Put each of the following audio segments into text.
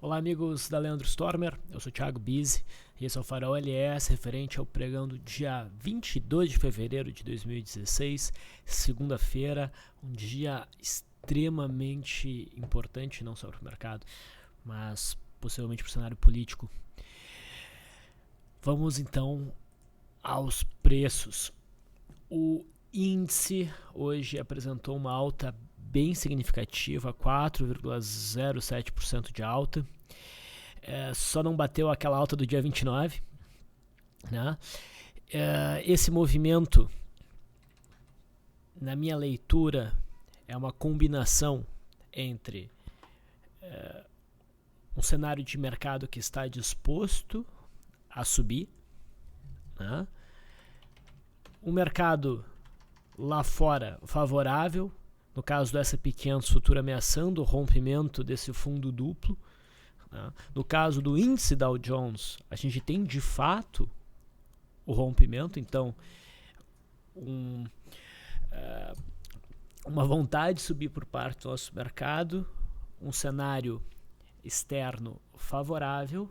Olá amigos da Leandro Stormer, eu sou o Thiago Bizzi e esse é o Farol LS referente ao pregão do dia 22 de fevereiro de 2016, segunda-feira, um dia extremamente importante não só para o mercado, mas possivelmente para o cenário político. Vamos então aos preços. O índice hoje apresentou uma alta bem significativa, 4,07% de alta. Só não bateu aquela alta do dia 29, né? Esse movimento, na minha leitura, é uma combinação entre um cenário de mercado que está disposto a subir, né? Um mercado lá fora favorável, no caso do S&P 500 futuro ameaçando o rompimento desse fundo duplo, né? No caso do índice Dow Jones, a gente tem de fato o rompimento, então uma vontade de subir por parte do nosso mercado, um cenário externo favorável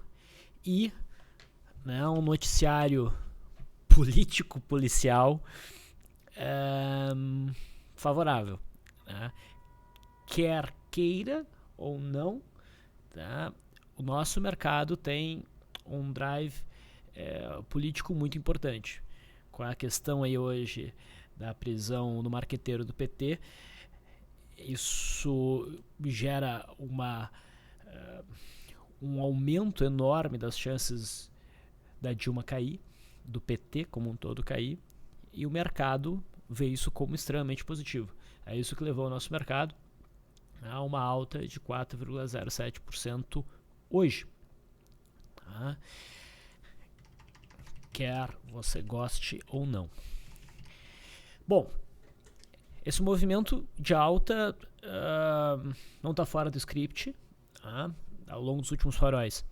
e, né, um noticiário político-policial favorável, né? Quer queira ou não, tá? O nosso mercado tem um drive político muito importante. Com a questão aí hoje da prisão do marqueteiro do PT, isso gera um aumento enorme das chances da Dilma cair, do PT como um todo cair, e o mercado vê isso como extremamente positivo. É isso que levou o nosso mercado a uma alta de 4,07% hoje. Tá? Quer você goste ou não. Bom, esse movimento de alta não está fora do script. Tá? Ao longo dos últimos faróis,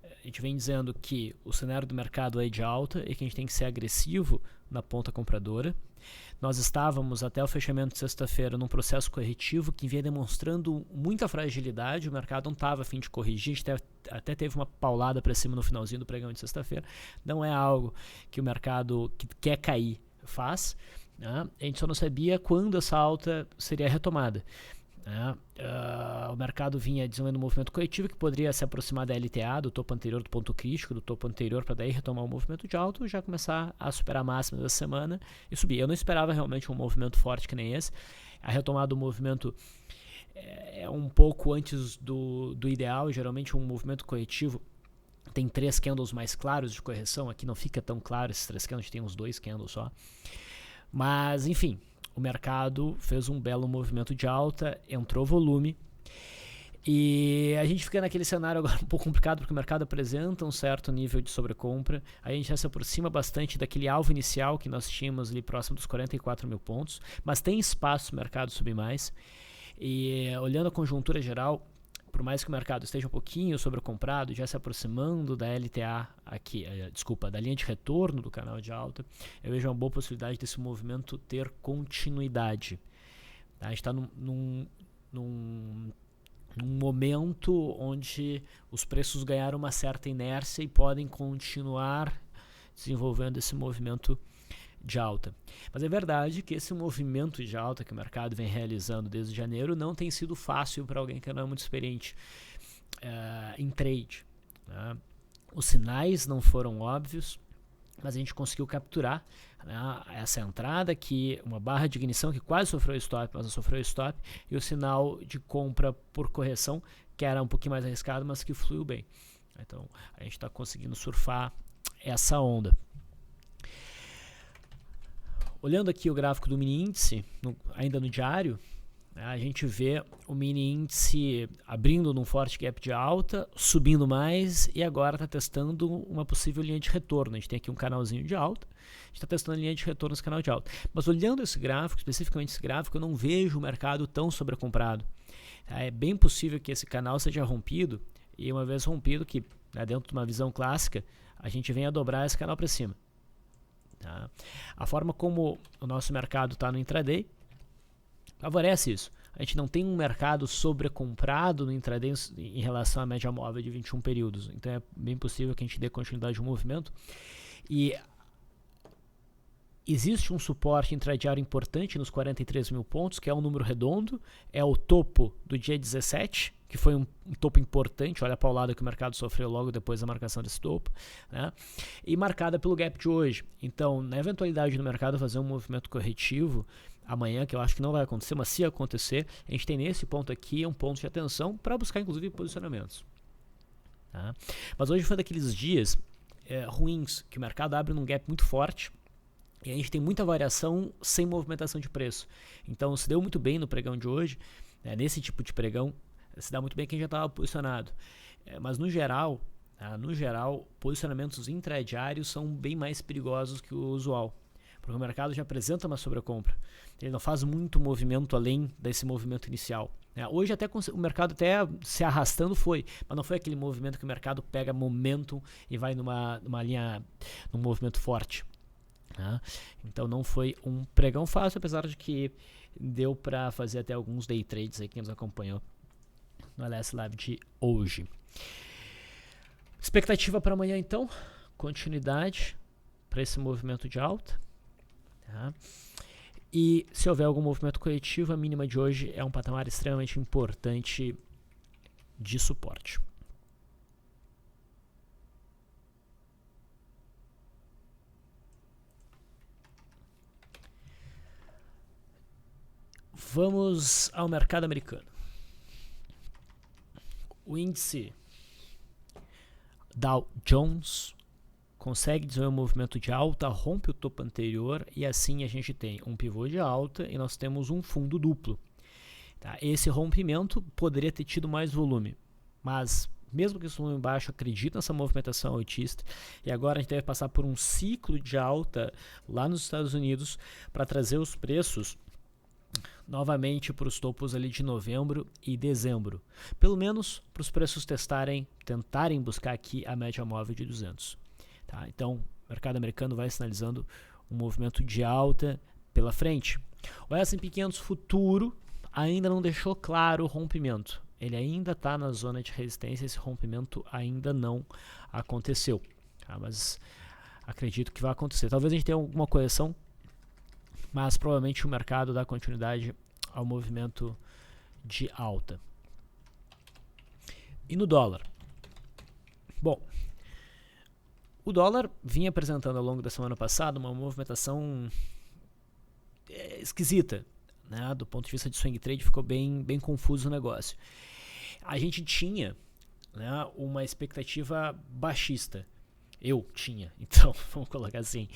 a gente vem dizendo que o cenário do mercado é de alta e que a gente tem que ser agressivo na ponta compradora. Nós estávamos até o fechamento de sexta-feira num processo corretivo que vinha demonstrando muita fragilidade, o mercado não estava a fim de corrigir, a gente até teve uma paulada para cima no finalzinho do pregão de sexta-feira. Não é algo que o mercado que quer cair faz, né? A gente só não sabia quando essa alta seria retomada. O mercado vinha desenvolvendo um movimento corretivo que poderia se aproximar da LTA, do topo anterior, do ponto crítico, do topo anterior, para daí retomar um movimento de alta e já começar a superar a máxima da semana e subir. Eu não esperava realmente um movimento forte que nem esse. A retomada do movimento é um pouco antes do ideal. Geralmente um movimento corretivo tem 3 candles mais claros de correção. Aqui não fica tão claro esses 3 candles, tem uns 2 candles só. Mas, enfim, o mercado fez um belo movimento de alta, entrou volume e a gente fica naquele cenário agora um pouco complicado porque o mercado apresenta um certo nível de sobrecompra. A gente já se aproxima bastante daquele alvo inicial que nós tínhamos ali próximo dos 44 mil pontos, mas tem espaço no mercado subir mais. E olhando a conjuntura geral, por mais que o mercado esteja um pouquinho sobrecomprado, já se aproximando da LTA aqui, da linha de retorno do canal de alta, eu vejo uma boa possibilidade desse movimento ter continuidade. A gente está num momento onde os preços ganharam uma certa inércia e podem continuar desenvolvendo esse movimento de alta. Mas é verdade que esse movimento de alta que o mercado vem realizando desde janeiro não tem sido fácil para alguém que não é muito experiente em trade, né? Os sinais não foram óbvios, mas a gente conseguiu capturar, né, essa entrada aqui, uma barra de ignição que quase sofreu stop, mas não sofreu stop, e o sinal de compra por correção, que era um pouquinho mais arriscado, mas que fluiu bem. Então a gente está conseguindo surfar essa onda. Olhando aqui o gráfico do mini índice, ainda no diário, a gente vê o mini índice abrindo num forte gap de alta, subindo mais e agora está testando uma possível linha de retorno. A gente tem aqui um canalzinho de alta, a gente está testando a linha de retorno nesse canal de alta. Mas olhando esse gráfico, especificamente esse gráfico, eu não vejo o mercado tão sobrecomprado. É bem possível que esse canal seja rompido e uma vez rompido, que dentro de uma visão clássica, a gente venha dobrar esse canal para cima. Tá? A forma como o nosso mercado está no intraday favorece isso. a gente não tem um mercado sobrecomprado no intraday em relação à média móvel de 21 períodos. Então é bem possível que a gente dê continuidade ao movimento. E existe um suporte intradiário importante nos 43 mil pontos, que é um número redondo, é o topo do dia 17, que foi um topo importante, olha para o lado que o mercado sofreu logo depois da marcação desse topo, né? E marcada pelo gap de hoje. Então, na eventualidade do mercado fazer um movimento corretivo amanhã, que eu acho que não vai acontecer, mas se acontecer, a gente tem nesse ponto aqui um ponto de atenção para buscar inclusive posicionamentos. Tá? Mas hoje foi daqueles dias ruins, que o mercado abre num gap muito forte, e a gente tem muita variação sem movimentação de preço. Então se deu muito bem no pregão de hoje, nesse tipo de pregão, se dá muito bem quem já estava posicionado. Mas no geral, posicionamentos intradiários são bem mais perigosos que o usual. Porque o mercado já apresenta uma sobrecompra. Ele não faz muito movimento além desse movimento inicial. Hoje até o mercado até se arrastando foi, mas não foi aquele movimento que o mercado pega momentum e vai numa linha, num movimento forte. Então não foi um pregão fácil, apesar de que deu para fazer até alguns day trades aí que nos acompanhou no LS Live de hoje. Expectativa para amanhã então, continuidade para esse movimento de alta. Tá? E se houver algum movimento coletivo, a mínima de hoje é um patamar extremamente importante de suporte. Vamos ao mercado americano. O índice Dow Jones consegue desenvolver um movimento de alta, rompe o topo anterior e assim a gente tem um pivô de alta e nós temos um fundo duplo. Tá? Esse rompimento poderia ter tido mais volume, mas mesmo que esse volume baixo, acredito nessa movimentação altista e agora a gente deve passar por um ciclo de alta lá nos Estados Unidos para trazer os preços novamente para os topos ali de novembro e dezembro, pelo menos para os preços tentarem buscar aqui a média móvel de 200. Tá? Então, o mercado americano vai sinalizando um movimento de alta pela frente. O S&P 500 futuro ainda não deixou claro o rompimento. Ele ainda está na zona de resistência, esse rompimento ainda não aconteceu. Tá? Mas acredito que vai acontecer. Talvez a gente tenha alguma correção, mas provavelmente o mercado dá continuidade ao movimento de alta. E no dólar? Bom, o dólar vinha apresentando ao longo da semana passada uma movimentação esquisita, né? Do ponto de vista de swing trade ficou bem confuso o negócio. A gente tinha, né, uma expectativa baixista. Eu tinha, então vamos colocar assim,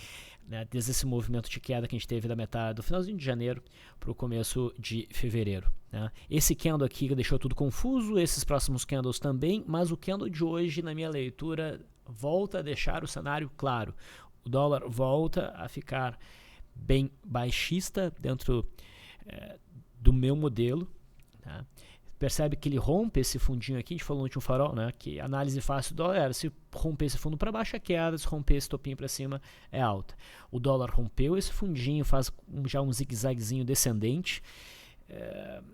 né, desde esse movimento de queda que a gente teve da metade do finalzinho de janeiro para o começo de fevereiro. Né? Esse candle aqui deixou tudo confuso, esses próximos candles também, mas o candle de hoje, na minha leitura, volta a deixar o cenário claro. O dólar volta a ficar bem baixista dentro do meu modelo. Tá? Percebe que ele rompe esse fundinho aqui, a gente falou no último farol, né, que análise fácil do dólar era se romper esse fundo para baixo é queda, se romper esse topinho para cima é alta. O dólar rompeu esse fundinho, faz já um zigue-zaguezinho descendente.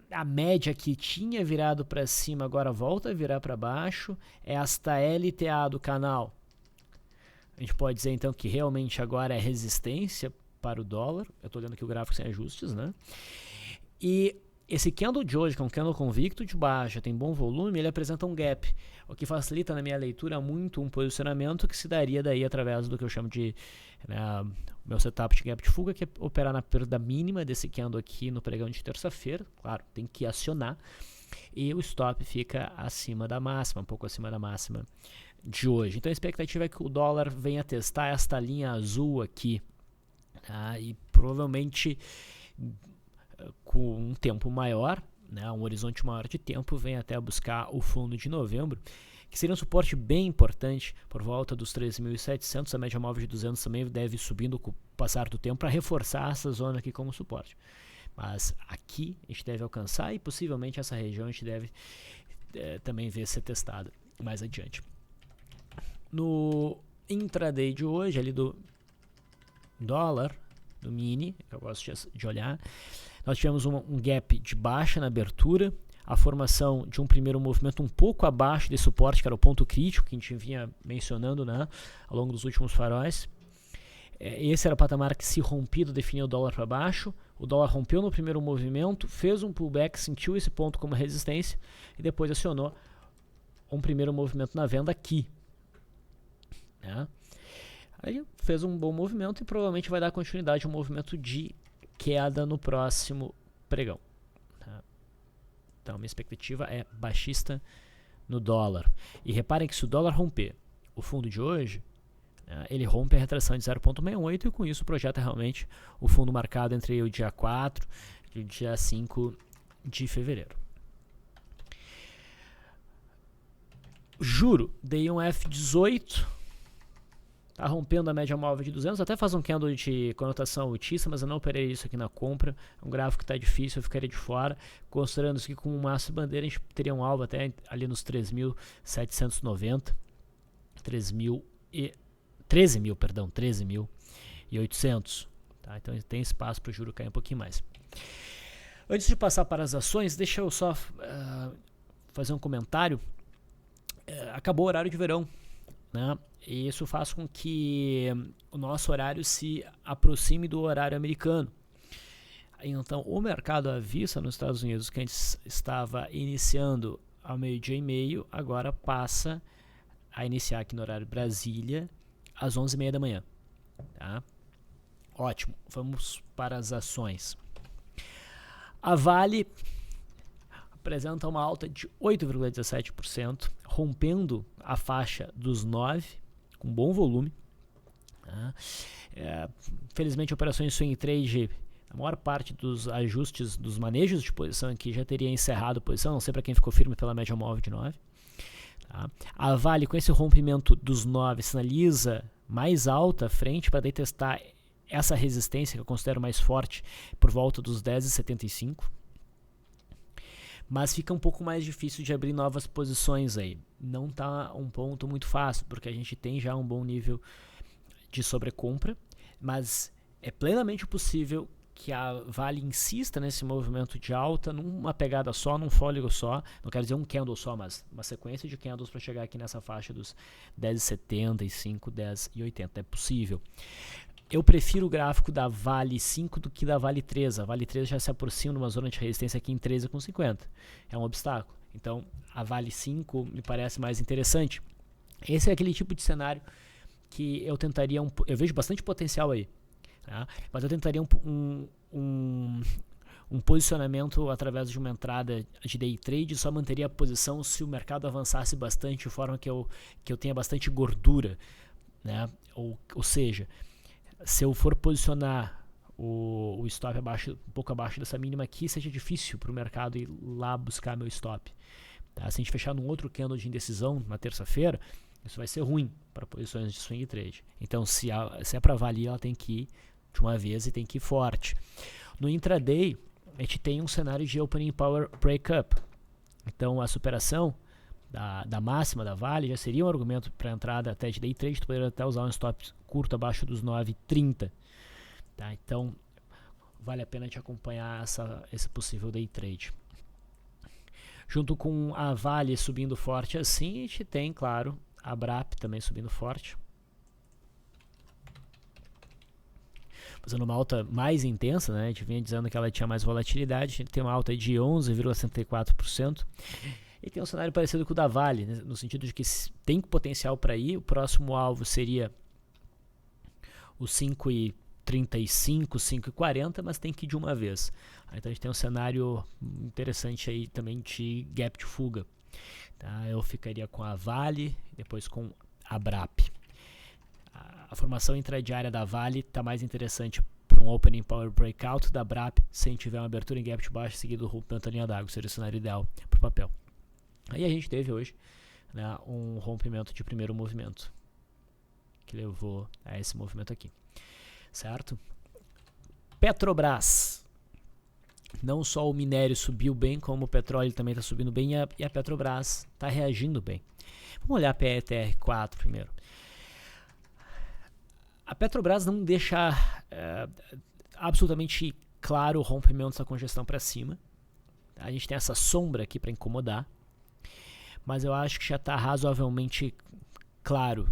A média que tinha virado para cima agora volta a virar para baixo. Esta LTA do canal, a gente pode dizer então que realmente agora é resistência para o dólar. Eu estou olhando aqui o gráfico sem ajustes, né? E esse candle de hoje, que é um candle convicto de baixa, tem bom volume, ele apresenta um gap, o que facilita na minha leitura muito um posicionamento que se daria daí através do que eu chamo de meu setup de gap de fuga, que é operar na perda mínima desse candle aqui no pregão de terça-feira. Claro, tem que acionar, e o stop fica acima da máxima, um pouco acima da máxima de hoje. Então a expectativa é que o dólar venha testar esta linha azul aqui, tá? E provavelmente com um tempo maior, né, um horizonte maior de tempo, vem até buscar o fundo de novembro, que seria um suporte bem importante por volta dos 13.700. A média móvel de 200 também deve subindo com o passar do tempo para reforçar essa zona aqui como suporte. Mas aqui a gente deve alcançar e possivelmente essa região a gente deve também ver ser testada mais adiante. No intraday de hoje, ali do dólar, do mini, que eu gosto de olhar, nós tivemos um gap de baixa na abertura, a formação de um primeiro movimento um pouco abaixo desse suporte, que era o ponto crítico que a gente vinha mencionando, né, ao longo dos últimos faróis. Esse era o patamar que, se rompido, definia o dólar para baixo. O dólar rompeu no primeiro movimento, fez um pullback, sentiu esse ponto como resistência e depois acionou um primeiro movimento na venda aqui, né? Aí fez um bom movimento e provavelmente vai dar continuidade a um movimento de queda no próximo pregão, tá? Então, minha expectativa é baixista no dólar. E reparem que, se o dólar romper o fundo de hoje, ele rompe a retração de 0,68 e com isso projeta realmente o fundo marcado entre o dia 4 e o dia 5 de fevereiro. Juro, dei um F18, tá rompendo a média móvel de 200, até faz um candle de conotação altíssima, mas eu não operei isso aqui na compra, é um gráfico que está difícil, eu ficaria de fora. Considerando isso aqui como um maço de bandeira, a gente teria um alvo até ali nos 13.790, 13.800, tá? Então tem espaço para o juro cair um pouquinho mais. Antes de passar para as ações, deixa eu só fazer um comentário. Acabou o horário de verão, né? E isso faz com que o nosso horário se aproxime do horário americano. Então, o mercado à vista nos Estados Unidos, que antes estava iniciando ao 12:30, agora passa a iniciar aqui no horário Brasília às 11:30 da manhã, tá? Ótimo, vamos para as ações. A Vale apresenta uma alta de 8,17%, rompendo a faixa dos 9, com bom volume, tá? Felizmente, operações swing trade, a maior parte dos ajustes, dos manejos de posição aqui já teria encerrado a posição, não sei para quem ficou firme pela média móvel de 9. Tá? A Vale, com esse rompimento dos 9, sinaliza mais alta à frente para testar essa resistência que eu considero mais forte por volta dos 10,75. Mas fica um pouco mais difícil de abrir novas posições aí. Não está um ponto muito fácil, porque a gente tem já um bom nível de sobrecompra, mas é plenamente possível que a Vale insista nesse movimento de alta numa pegada só, num fôlego só, não quero dizer um candle só, mas uma sequência de candles para chegar aqui nessa faixa dos 10,75, 10,80. É possível. Eu prefiro o gráfico da Vale 5 do que da Vale 3. A Vale 3 já se aproxima de uma zona de resistência aqui em 13,50. É um obstáculo. Então, a Vale 5 me parece mais interessante. Esse é aquele tipo de cenário que eu tentaria... eu vejo bastante potencial aí, tá? Mas eu tentaria um posicionamento através de uma entrada de day trade, só manteria a posição se o mercado avançasse bastante, de forma que eu tenha bastante gordura, né? Ou seja, se eu for posicionar o stop um pouco abaixo dessa mínima aqui, seja difícil para o mercado ir lá buscar meu stop, tá? Se a gente fechar num outro candle de indecisão na terça-feira, isso vai ser ruim para posições de swing trade. Então, se é para Vale, ela tem que ir de uma vez e tem que ir forte. No intraday, a gente tem um cenário de opening power breakup. Então, a superação da máxima da Vale já seria um argumento para entrada até de day trade. Tu poderia até usar um stop curto abaixo dos 9,30, tá? Então, vale a pena te acompanhar esse possível day trade. Junto com a Vale subindo forte assim, a gente tem, claro, a BRAP também subindo forte, fazendo uma alta mais intensa, né? A gente vinha dizendo que ela tinha mais volatilidade. A gente tem uma alta de 11,64%. E tem um cenário parecido com o da Vale, né? No sentido de que tem potencial para ir. O próximo alvo seria o 5,35, 5,40, mas tem que ir de uma vez. Então a gente tem um cenário interessante aí também de gap de fuga, tá? Eu ficaria com a Vale, depois com a BRAP. A formação intradiária da Vale está mais interessante para um opening power breakout da BRAP, se a gente tiver uma abertura em gap de baixo seguido do rompimento da linha d'água, seria o cenário ideal para o papel. Aí a gente teve hoje, né, um rompimento de primeiro movimento, que levou a esse movimento aqui, certo? Petrobras. Não só o minério subiu bem, como o petróleo também está subindo bem, e a Petrobras está reagindo bem. Vamos olhar a PETR4 primeiro. A Petrobras não deixa absolutamente claro rompimento dessa congestão para cima. A gente tem essa sombra aqui para incomodar, mas eu acho que já está razoavelmente claro,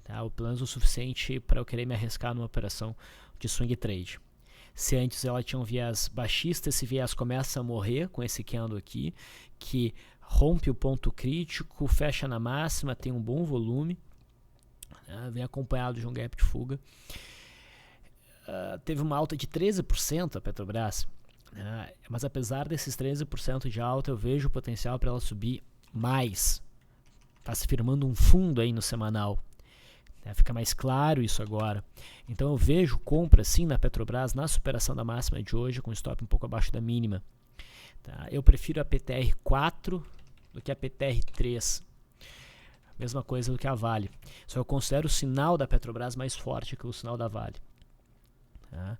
tá? O plano é o suficiente para eu querer me arriscar numa operação de swing trade. Se antes ela tinha um viés baixista, esse viés começa a morrer com esse candle aqui, que rompe o ponto crítico, fecha na máxima, tem um bom volume, vem acompanhado de um gap de fuga. Teve uma alta de 13% a Petrobras, mas apesar desses 13% de alta, eu vejo o potencial para ela subir mais. Está se firmando um fundo aí no semanal. Fica mais claro isso agora. Então eu vejo compra sim na Petrobras na superação da máxima de hoje, com stop um pouco abaixo da mínima. Tá? Eu prefiro a PTR4 do que a PTR3. Mesma coisa do que a Vale. Só eu considero o sinal da Petrobras mais forte que o sinal da Vale. Tá?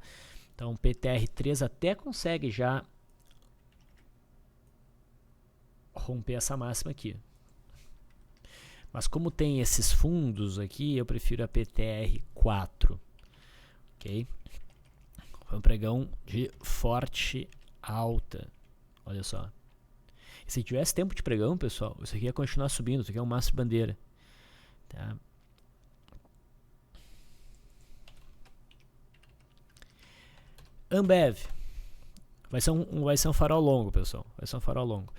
Então PTR3 até consegue já romper essa máxima aqui. Mas como tem esses fundos aqui, eu prefiro a PTR4. Ok? Foi um pregão de forte alta. Olha só. E se tivesse tempo de pregão, pessoal, isso aqui ia continuar subindo. Isso aqui é um máximo de bandeira. Tá? Ambev. Vai ser um farol longo, pessoal. Vai ser um farol longo.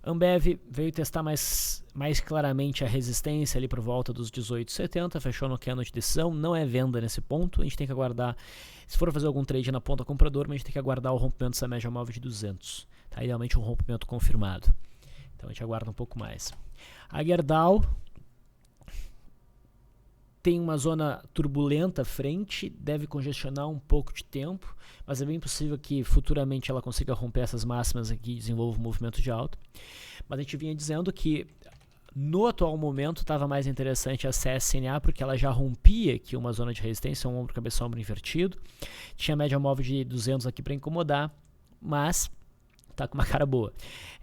Ambev veio testar mais claramente a resistência ali por volta dos 18,70, fechou no candle de decisão, não é venda nesse ponto, a gente tem que aguardar, se for fazer algum trade na ponta comprador, mas a gente tem que aguardar o rompimento dessa média móvel de 200, tá? Idealmente um rompimento confirmado, então a gente aguarda um pouco mais. A Gerdau tem uma zona turbulenta à frente, deve congestionar um pouco de tempo, mas é bem possível que futuramente ela consiga romper essas máximas aqui e desenvolva um movimento de alta. Mas a gente vinha dizendo que no atual momento estava mais interessante a CSNA, porque ela já rompia aqui uma zona de resistência, um ombro, cabeça, ombro invertido. Tinha média móvel de 200 aqui para incomodar, mas está com uma cara boa.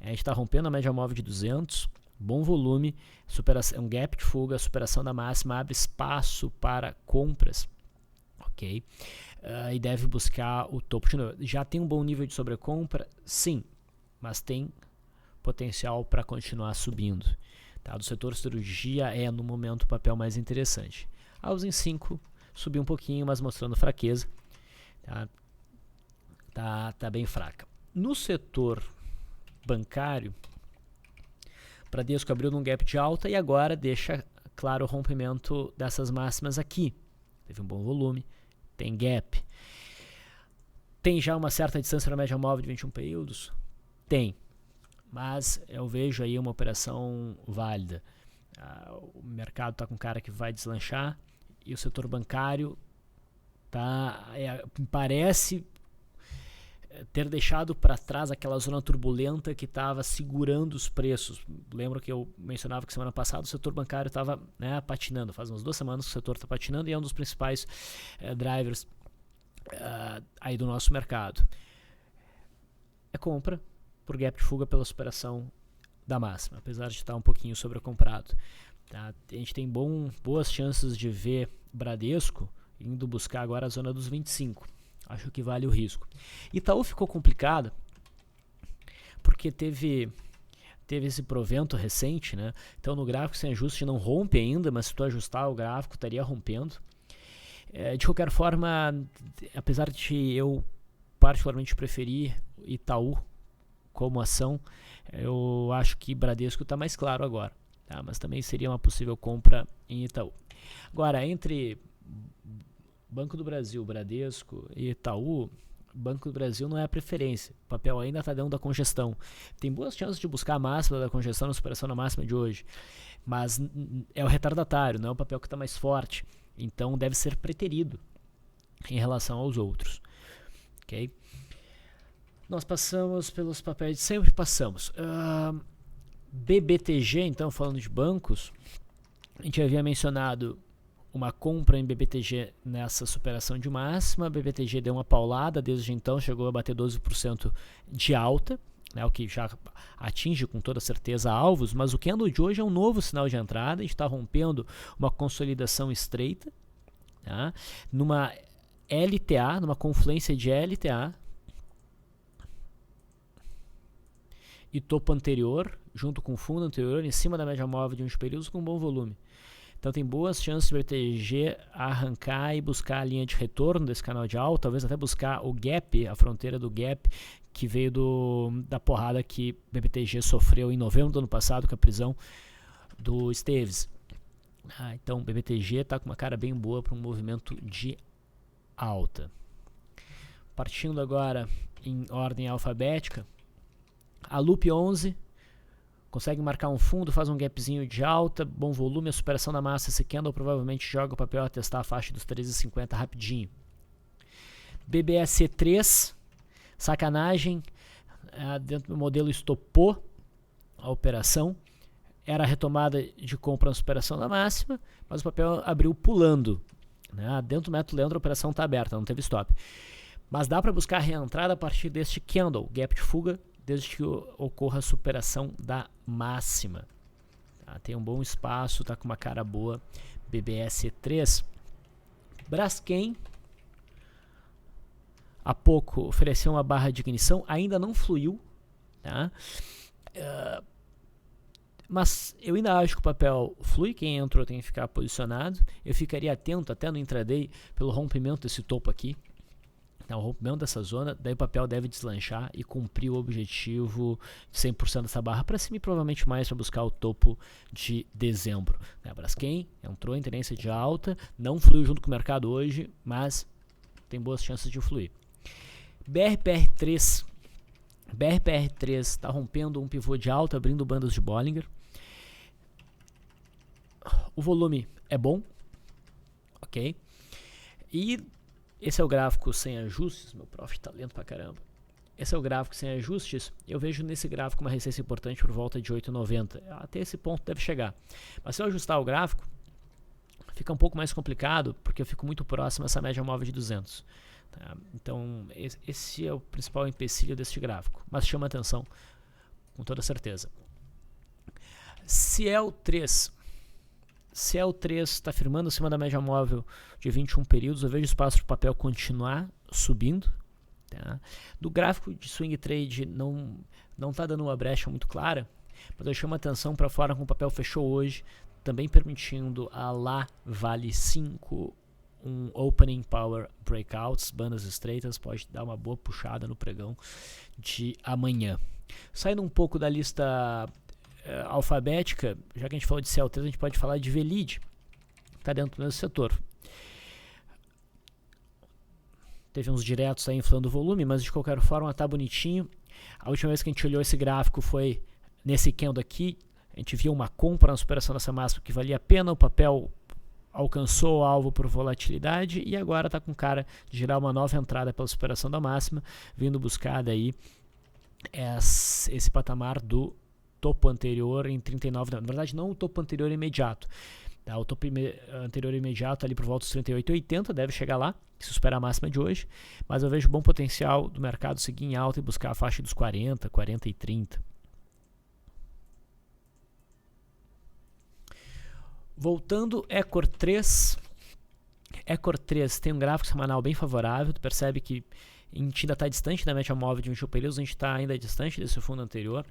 A gente está rompendo a média móvel de 200, bom volume, um gap de fuga, superação da máxima, abre espaço para compras, ok? E deve buscar o topo de novo. Já tem um bom nível de sobrecompra? Sim, mas tem potencial para continuar subindo. Tá? Do setor cirurgia é no momento o papel mais interessante. A Usa em 5 subiu um pouquinho, mas mostrando fraqueza. Tá bem fraca. No setor bancário, Bradesco abriu num gap de alta e agora deixa claro o rompimento dessas máximas aqui. Teve um bom volume, tem gap. Tem já uma certa distância na média móvel de 21 períodos? Tem, mas eu vejo aí uma operação válida. O mercado está com cara que vai deslanchar e o setor bancário parece ter deixado para trás aquela zona turbulenta que estava segurando os preços. Lembro que eu mencionava que semana passada o setor bancário estava patinando. Faz umas 2 semanas que o setor está patinando e é um dos principais drivers aí do nosso mercado. É compra por gap de fuga pela superação da máxima, apesar de estar um pouquinho sobrecomprado. Tá? A gente tem boas chances de ver Bradesco indo buscar agora a zona dos 25. Acho que vale o risco. Itaú ficou complicado porque teve esse provento recente, né? Então no gráfico sem ajuste não rompe ainda, mas se tu ajustar o gráfico estaria rompendo. De qualquer forma, apesar de eu particularmente preferir Itaú como ação, eu acho que Bradesco está mais claro agora, tá? Mas também seria uma possível compra em Itaú. Agora, entre Banco do Brasil, Bradesco e Itaú, Banco do Brasil não é a preferência. O papel ainda está dentro da congestão. Tem boas chances de buscar a máxima da congestão na superação da máxima de hoje. Mas é o retardatário, não é o papel que está mais forte. Então deve ser preterido em relação aos outros. Ok? Nós passamos pelos papéis, sempre passamos. BBTG, então, falando de bancos, a gente havia mencionado uma compra em BBTG nessa superação de máxima. BBTG deu uma paulada, desde então chegou a bater 12% de alta, né, o que já atinge com toda certeza alvos, mas o candle de hoje é um novo sinal de entrada. A gente está rompendo uma consolidação estreita, tá, numa LTA, numa confluência de LTA, e topo anterior, junto com o fundo anterior, em cima da média móvel de uns períodos com bom volume. Então tem boas chances de BTG arrancar e buscar a linha de retorno desse canal de alta, talvez até buscar o gap, a fronteira do gap, que veio da porrada que BTG sofreu em novembro do ano passado com a prisão do Esteves. Então o BTG está com uma cara bem boa para um movimento de alta. Partindo agora em ordem alfabética, a Loop 11 consegue marcar um fundo, faz um gapzinho de alta, bom volume, a superação da massa, esse candle provavelmente joga o papel a testar a faixa dos 13,50 rapidinho. BBSC3, sacanagem, dentro do modelo estopou a operação, era a retomada de compra na superação da máxima, mas o papel abriu pulando. Dentro do método Leandro a operação está aberta, não teve stop. Mas dá para buscar a reentrada a partir deste candle, gap de fuga, desde que ocorra a superação da máxima. Tem um bom espaço, está com uma cara boa. BBSC3. Braskem, há pouco ofereceu uma barra de ignição, ainda não fluiu. Mas eu ainda acho que o papel flui, quem entrou tem que ficar posicionado. Eu ficaria atento até no intraday pelo rompimento desse topo aqui. O rompimento dessa zona, daí o papel deve deslanchar e cumprir o objetivo de 100% dessa barra para cima e provavelmente mais para buscar o topo de dezembro. A Braskem entrou em tendência de alta, não fluiu junto com o mercado hoje, mas tem boas chances de fluir. BRPR3 está rompendo um pivô de alta, abrindo bandas de Bollinger. O volume é bom, ok? E esse é o gráfico sem ajustes, meu prof tá lento pra caramba. Esse é o gráfico sem ajustes, eu vejo nesse gráfico uma resistência importante por volta de 8,90. Até esse ponto deve chegar. Mas se eu ajustar o gráfico, fica um pouco mais complicado, porque eu fico muito próximo a essa média móvel de 200. Então, esse é o principal empecilho deste gráfico, mas chama atenção com toda certeza. Ciel 3 está firmando acima da média móvel de 21 períodos. Eu vejo espaço para o papel continuar subindo. Do gráfico de swing trade não está dando uma brecha muito clara, mas eu chamo atenção para a forma como o papel fechou hoje, também permitindo a lá vale 5 um opening power breakouts, bandas estreitas, pode dar uma boa puxada no pregão de amanhã. Saindo um pouco da lista alfabética, já que a gente falou de CL3, a gente pode falar de VLID, que está dentro do mesmo setor. Teve uns diretos aí inflando o volume, mas de qualquer forma está bonitinho. A última vez que a gente olhou esse gráfico foi nesse candle aqui, a gente viu uma compra na superação dessa máxima que valia a pena, o papel alcançou o alvo por volatilidade e agora está com cara de gerar uma nova entrada pela superação da máxima, vindo buscar daí esse patamar do topo anterior em 39, na verdade não o topo anterior imediato, o topo anterior imediato ali por volta dos 38,80, deve chegar lá, se supera a máxima de hoje, mas eu vejo bom potencial do mercado seguir em alta e buscar a faixa dos 40, 40 e 30. Voltando, Ecor 3 tem um gráfico semanal bem favorável, tu percebe que a gente ainda está distante da média móvel de 21 períodos, a gente está ainda distante desse fundo anterior.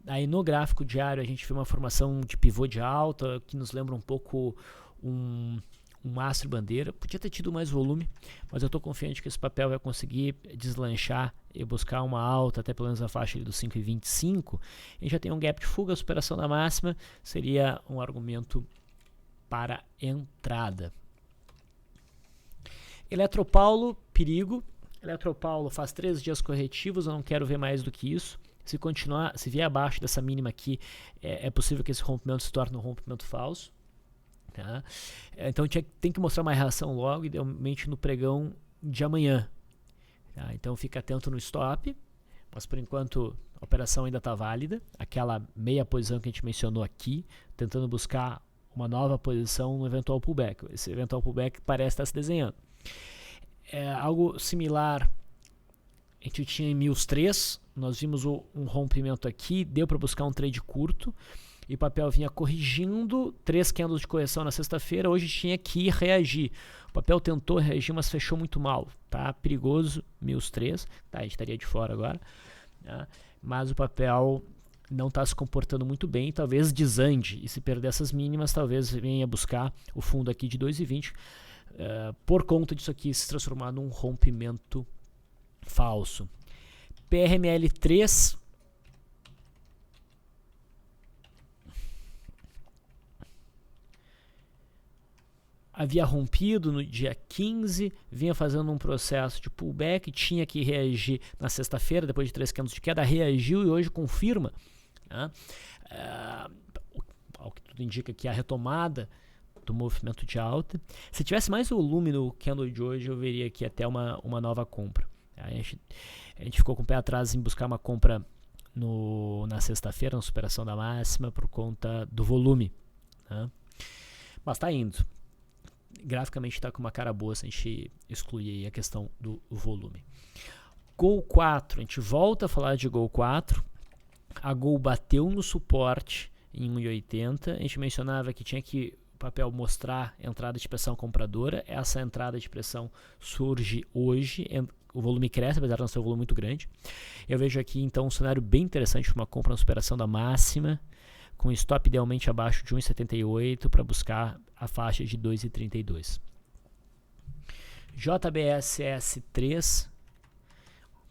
Aí no gráfico diário a gente vê uma formação de pivô de alta, que nos lembra um pouco um mastro bandeira. Podia ter tido mais volume, mas eu estou confiante que esse papel vai conseguir deslanchar e buscar uma alta até pelo menos a faixa dos 5,25. A gente já tem um gap de fuga, a superação da máxima seria um argumento para entrada. Eletropaulo, perigo. Eletropaulo faz 3 dias corretivos, eu não quero ver mais do que isso. Se continuar, se vier abaixo dessa mínima aqui, é possível que esse rompimento se torne um rompimento falso. Tá? Então tem que mostrar uma reação logo, idealmente no pregão de amanhã. Tá? Então fica atento no stop, mas por enquanto a operação ainda está válida. Aquela meia posição que a gente mencionou aqui, tentando buscar uma nova posição no eventual pullback. Esse eventual pullback parece estar se desenhando. Algo similar a gente tinha em MILS 3, nós vimos um rompimento aqui, deu para buscar um trade curto e o papel vinha corrigindo 3 candles de correção na sexta-feira, hoje tinha que reagir. O papel tentou reagir, mas fechou muito mal, tá? Perigoso, MILS 3, tá? A gente estaria de fora agora, tá? Mas o papel não está se comportando muito bem, talvez desande, e se perder essas mínimas, talvez venha buscar o fundo aqui de 2,20, por conta disso aqui se transformar num rompimento falso. PRML 3 havia rompido no dia 15, vinha fazendo um processo de pullback, tinha que reagir na sexta-feira, depois de 3 candles de queda, reagiu e hoje confirma, né? Ao que tudo indica que a retomada do movimento de alta. Se tivesse mais volume no candle de hoje, eu veria aqui até uma nova compra. A gente ficou com o pé atrás em buscar uma compra na sexta-feira, na superação da máxima, por conta do volume, né? Mas está indo. Graficamente está com uma cara boa se a gente excluir a questão do volume. Gol 4, a gente volta a falar de Gol 4. A Gol bateu no suporte em 1,80. A gente mencionava que tinha que o papel mostrar entrada de pressão compradora. Essa entrada de pressão surge hoje. O volume cresce, apesar de não ser um volume muito grande. Eu vejo aqui então um cenário bem interessante para uma compra na superação da máxima, com stop idealmente abaixo de 1,78 para buscar a faixa de 2,32. JBSS3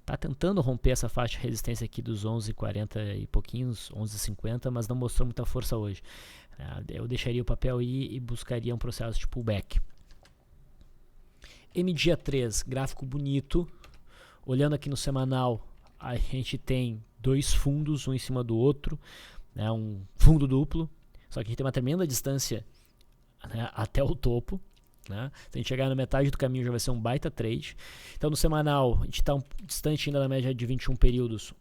está tentando romper essa faixa de resistência aqui dos 11,40 e pouquinhos, 11,50, mas não mostrou muita força hoje. Eu deixaria o papel aí e buscaria um processo de pullback. MDIA 3, gráfico bonito. Olhando aqui no semanal, a gente tem dois fundos, um em cima do outro, né, um fundo duplo, só que a gente tem uma tremenda distância, né, até o topo, né? Se a gente chegar na metade do caminho já vai ser um baita trade. Então no semanal a gente está distante ainda da média de 21 períodos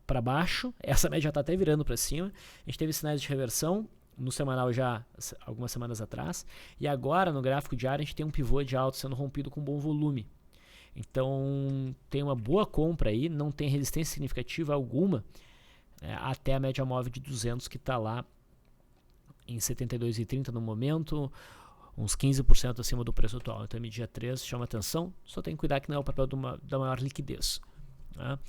para baixo, essa média está até virando para cima. A gente teve sinais de reversão no semanal já algumas semanas atrás, e agora no gráfico diário a gente tem um pivô de alta sendo rompido com bom volume. Então tem uma boa compra aí, não tem resistência significativa alguma, até a média móvel de 200 que está lá em 72,30 no momento, uns 15% acima do preço atual. Então, MDIA 3 chama atenção, só tem que cuidar que não é o papel da maior liquidez, né?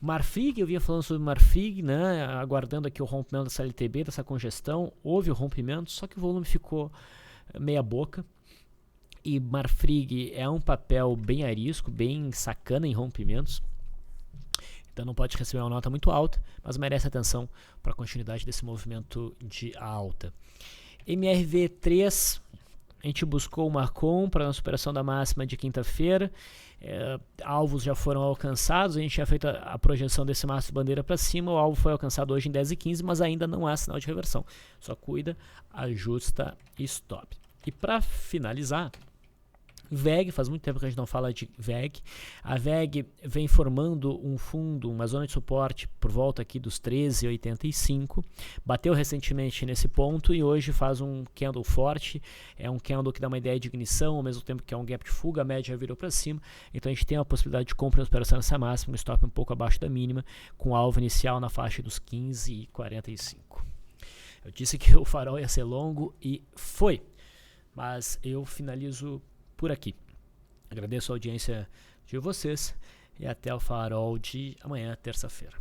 Marfrig, eu vinha falando sobre Marfrig, né, aguardando aqui o rompimento dessa LTB, dessa congestão. Houve o rompimento, só que o volume ficou meia boca. E Marfrig é um papel bem arisco, bem sacana em rompimentos. Então não pode receber uma nota muito alta, mas merece atenção para a continuidade desse movimento de alta. MRV3, a gente buscou uma compra na superação da máxima de quinta-feira. Alvos já foram alcançados, a gente tinha feito a projeção desse máximo de bandeira para cima, o alvo foi alcançado hoje em 10,15, mas ainda não há sinal de reversão. Só cuida, ajusta e stop. E para finalizar, VEG, faz muito tempo que a gente não fala de VEG. A VEG vem formando um fundo, uma zona de suporte por volta aqui dos 13,85. Bateu recentemente nesse ponto e hoje faz um candle forte. É um candle que dá uma ideia de ignição, ao mesmo tempo que é um gap de fuga, a média virou para cima. Então a gente tem a possibilidade de compra e operação nessa máxima, um stop um pouco abaixo da mínima, com alvo inicial na faixa dos 15,45. Eu disse que o farol ia ser longo e foi. Mas eu finalizo por aqui. Agradeço a audiência de vocês e até o farol de amanhã, terça-feira.